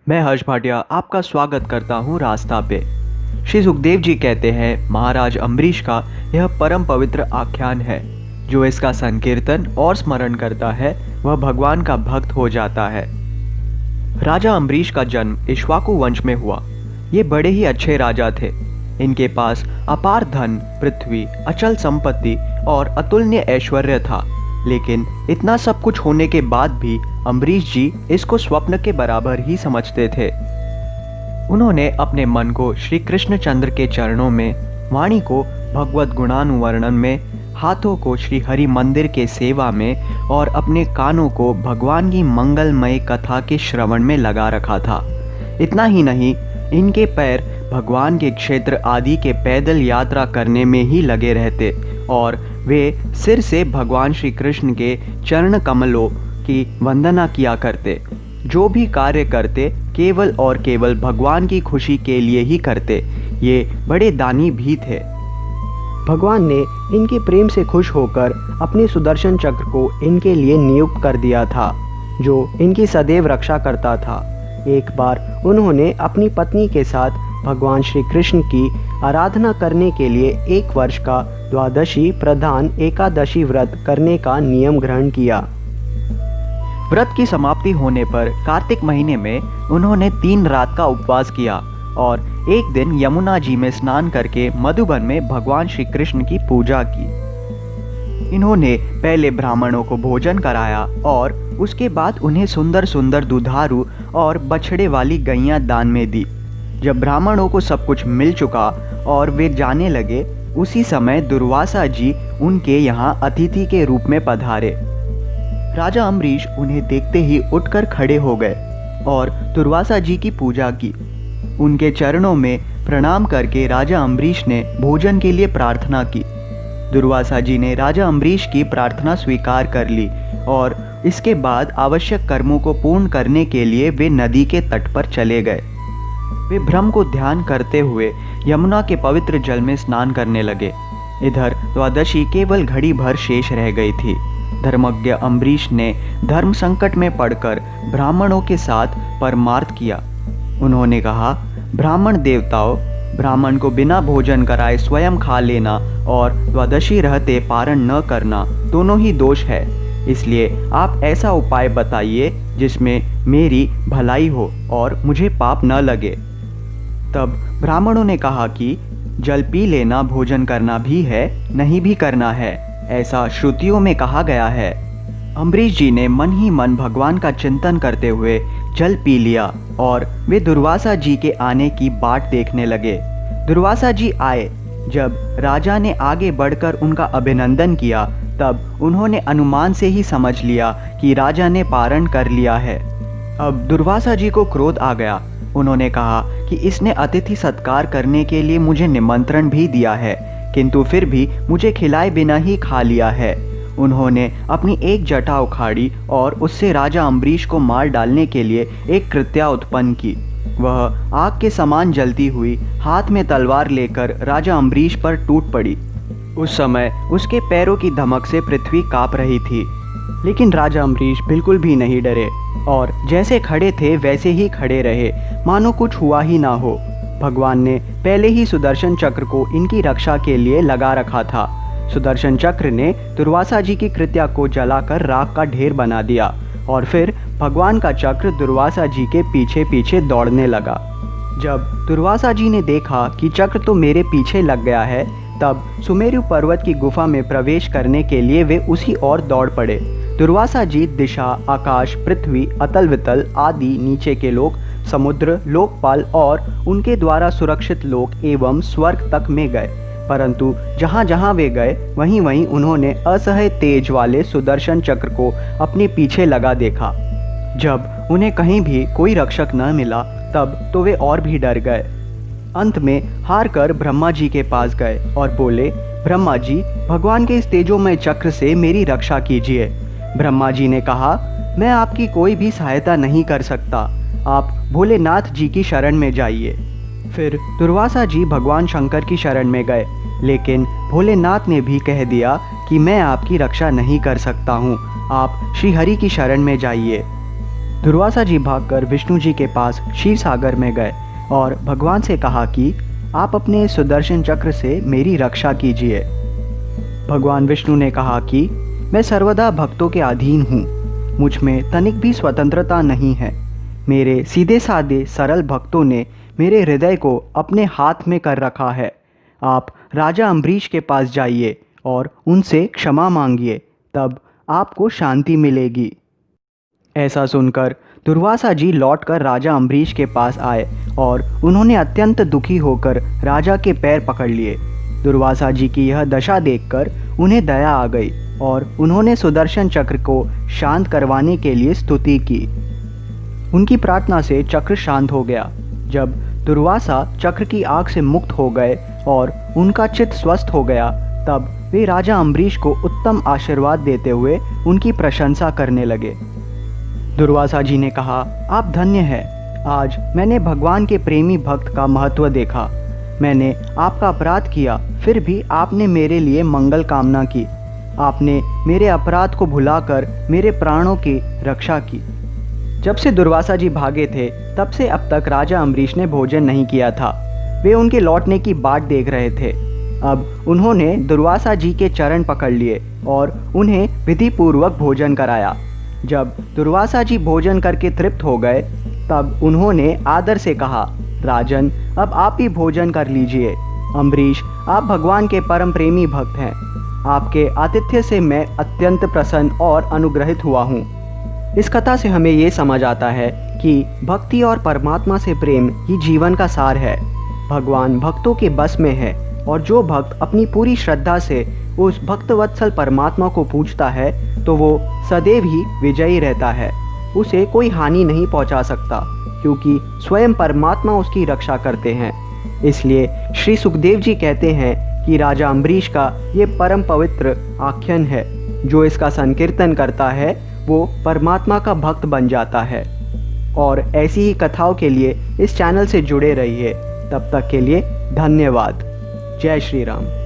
मैं हर्ष भाटिया आपका स्वागत करता हूँ रास्ता पे। श्री सुखदेव जी कहते हैं महाराज अम्बरीश का यह परम पवित्र आख्यान है। जो इसका संकीर्तन और स्मरण करता है वह भगवान का भक्त हो जाता है। राजा अम्बरीश का जन्म इक्ष्वाकु वंश में हुआ। ये बड़े ही अच्छे राजा थे। इनके पास अपार धन, पृथ्वी, अचल संपत्ति और अतुलनीय ऐश्वर्य था। लेकिन इतना सब कुछ होने के बाद भी अम्बरीश जी इसको स्वप्न के बराबर ही समझते थे। उन्होंने अपने मन को श्री कृष्णचंद्र के चरणों में, वाणी को भगवत गुणानुवर्णन में, हाथों को श्री हरि मंदिर के सेवा में और अपने कानों को भगवान की मंगलमय कथा के श्रवण में लगा रखा था। इतना ही नहीं, इनके पैर भगवान के क्षेत्र आदि के पैदल यात्रा करने में ही लगे रहते और वे सिर से भगवान श्री कृष्ण के चरण कमलों की वंदना किया करते। जो भी कार्य करते केवल और केवल भगवान की खुशी के लिए ही करते। ये बड़े दानी भी थे। भगवान ने इनके प्रेम से खुश होकर अपने सुदर्शन चक्र को इनके लिए नियुक्त कर दिया था, जो इनकी सदैव रक्षा करता था। एक बार उन्होंने अपनी पत्नी के साथ भगवान श्री कृष्ण की आराधना करने के लिए 1 वर्ष का द्वादशी प्रधान एकादशी व्रत करने का नियम ग्रहण किया। व्रत की समाप्ति होने पर कार्तिक महीने में उन्होंने 3 रात का उपवास किया और एक दिन यमुना जी में स्नान करके मधुबन में भगवान श्री कृष्ण की पूजा की। इन्होंने पहले ब्राह्मणों को भोजन कराया और उसके बाद उन्हें सुंदर सुंदर दुधारू और बछड़े वाली गैयां दान में दी। जब ब्राह्मणों को सब कुछ मिल चुका और वे जाने लगे, उसी समय दुर्वासा जी उनके यहाँ अतिथि के रूप में पधारे। राजा अम्बरीश उन्हें देखते ही उठकर खड़े हो गए और दुर्वासा जी की पूजा की। उनके चरणों में प्रणाम करके राजा अम्बरीश ने भोजन के लिए प्रार्थना की। दुर्वासा जी ने राजा अम्बरीश की प्रार्थना स्वीकार कर ली और इसके बाद आवश्यक कर्मों को पूर्ण करने के लिए वे नदी के तट पर चले गए। वे ब्रह्म को ध्यान करते हुए यमुना के पवित्र जल में स्नान करने लगे। इधर द्वादशी केवल घड़ी भर शेष रह गई थी। धर्मज्ञ अम्बरीश ने धर्म संकट में पड़कर ब्राह्मणों के साथ परमार्थ किया। उन्होंने कहा, ब्राह्मण देवताओं, ब्राह्मण को बिना भोजन कराए स्वयं खा लेना और द्वादशी रहते पारण न करना दोनों ही दोष है। इसलिए आप ऐसा उपाय बताइए जिसमें मेरी भलाई हो और मुझे पाप न लगे। तब ब्राह्मणों ने कहा कि जल पी लेना भोजन करना भी है, नहीं भी करना है, ऐसा श्रुतियों में कहा गया है। अम्बरीश जी ने मन ही मन भगवान का चिंतन करते हुए जल पी लिया और वे दुर्वासा जी के आने की बाट देखने लगे। दुर्वासा जी आए। जब राजा ने आगे बढ़कर उनका अभिनंदन किया, तब उन्होंने अनुमान से ही समझ लिया कि राजा ने पारण कर लिया है। अब दुर्वासा जी को क्रोध आ गया। उन्होंने कहा कि इसने अतिथि सत्कार करने के लिए मुझे निमंत्रण भी दिया है, किंतु फिर भी मुझे खिलाए बिना ही खा लिया है। उन्होंने अपनी एक जटा उखाड़ी और उससे राजा अम्बरीश को मार डालने के लिए एक कृत्या उत्पन्न की। वह आग के समान जलती हुई हाथ में तलवार लेकर राजा अम्बरीश पर टूट पड़ी। उस समय उसके पैरों की धमक से पृथ्वी कांप रही थी। लेकिन राजा अम्बरीश बिल्कुल भी नहीं डरे और जैसे खड़े थे वैसे ही खड़े रहे, मानो कुछ हुआ ही ना हो। भगवान ने पहले ही सुदर्शन चक्र को इनकी रक्षा के लिए लगा रखा था। सुदर्शन चक्र ने दुर्वासा जी की कृत्या को जलाकर राख का ढेर बना दिया और फिर भगवान का चक्र दुर्वासा जी के पीछे पीछे दौड़ने लगा। जब दुर्वासा जी ने देखा कि चक्र तो मेरे पीछे लग गया है, तब सुमेरु पर्वत की गुफा में प्रवेश करने के लिए वे उसी ओर दौड़ पड़े। दुर्वासा जी दिशा, आकाश, पृथ्वी, अतल वितल आदि नीचे के लोक, समुद्र, लोकपाल और उनके द्वारा सुरक्षित लोक एवं स्वर्ग तक में गए। परंतु जहाँ जहाँ वे गए वहीं वहीं उन्होंने असह्य तेज वाले सुदर्शन चक्र को अपने पीछे लगा देखा। जब उन्हें कहीं भी कोई रक्षक न मिला, तब तो वे और भी डर गए। अंत में हार कर ब्रह्मा जी के पास गए और बोले, ब्रह्मा जी, भगवान के इस तेजोमय चक्र से मेरी रक्षा कीजिए। ब्रह्मा जी ने कहा, मैं आपकी कोई भी सहायता नहीं कर सकता, आप भोलेनाथ जी की शरण में जाइए। फिर दुर्वासा जी भगवान शंकर की शरण में गए, लेकिन भोलेनाथ ने भी कह दिया कि मैं आपकी रक्षा नहीं कर सकता हूँ, आप श्री हरि की शरण में जाइए। दुर्वासा जी भागकर विष्णु जी के पास क्षीर सागर में गए और भगवान से कहा कि आप अपने सुदर्शन चक्र से मेरी रक्षा कीजिए। भगवान विष्णु ने कहा कि मैं सर्वदा भक्तों के अधीन हूँ, मुझ में तनिक भी स्वतंत्रता नहीं है। मेरे सीधे साधे सरल भक्तों ने मेरे हृदय को अपने हाथ में कर रखा है। आप राजा अम्बरीश के पास जाइए और उनसे क्षमा मांगिए, तब आपको शांति मिलेगी। ऐसा सुनकर दुर्वासा जी लौटकर राजा अम्बरीश के पास आए और उन्होंने अत्यंत दुखी होकर राजा के पैर पकड़ लिए। दुर्वासा जी की यह दशा देखकर उन्हें दया आ गई और उन्होंने सुदर्शन चक्र को शांत करवाने के लिए स्तुति की। उनकी प्रार्थना से चक्र शांत हो गया। जब दुर्वासा चक्र की आग से मुक्त हो गए और उनका चित्त स्वस्थ हो गया, तब वे राजा अम्बरीश को उत्तम आशीर्वाद देते हुए उनकी प्रशंसा करने लगे। दुर्वासा जी ने कहा, आप धन्य हैं। आज मैंने भगवान के प्रेमी भक्त का महत्व देखा। मैंने आपका अपराध किया, फिर भी आपने मेरे लिए मंगल कामना की। आपने मेरे अपराध को भुलाकर मेरे प्राणों की रक्षा की। जब से दुर्वासा जी भागे थे, तब से अब तक राजा अम्बरीश ने भोजन नहीं किया था। वे उनके लौटने की बाट देख रहे थे। अब उन्होंने दुर्वासा जी के चरण पकड़ लिए और उन्हें विधिपूर्वक भोजन कराया। जब दुर्वासा जी भोजन करके तृप्त हो गए, तब उन्होंने आदर से कहा, राजन, अब आप ही भोजन कर लीजिए। अम्बरीश, आप भगवान के परम प्रेमी भक्त हैं। आपके आतिथ्य से मैं अत्यंत प्रसन्न और अनुग्रहित हुआ हूँ। इस कथा से हमें ये समझ आता है कि भक्ति और परमात्मा से प्रेम ही जीवन का सार है। भगवान भक्तों के बस में है और जो भक्त अपनी पूरी श्रद्धा से उस भक्तवत्सल परमात्मा को पूजता है, तो वो सदैव ही विजयी रहता है। उसे कोई हानि नहीं पहुंचा सकता, क्योंकि स्वयं परमात्मा उसकी रक्षा करते हैं। इसलिए श्री सुखदेव जी कहते हैं कि राजा अम्बरीश का ये परम पवित्र आख्यान है। जो इसका संकीर्तन करता है वो परमात्मा का भक्त बन जाता है। और ऐसी ही कथाओं के लिए इस चैनल से जुड़े रहिए। तब तक के लिए धन्यवाद। जय श्री राम।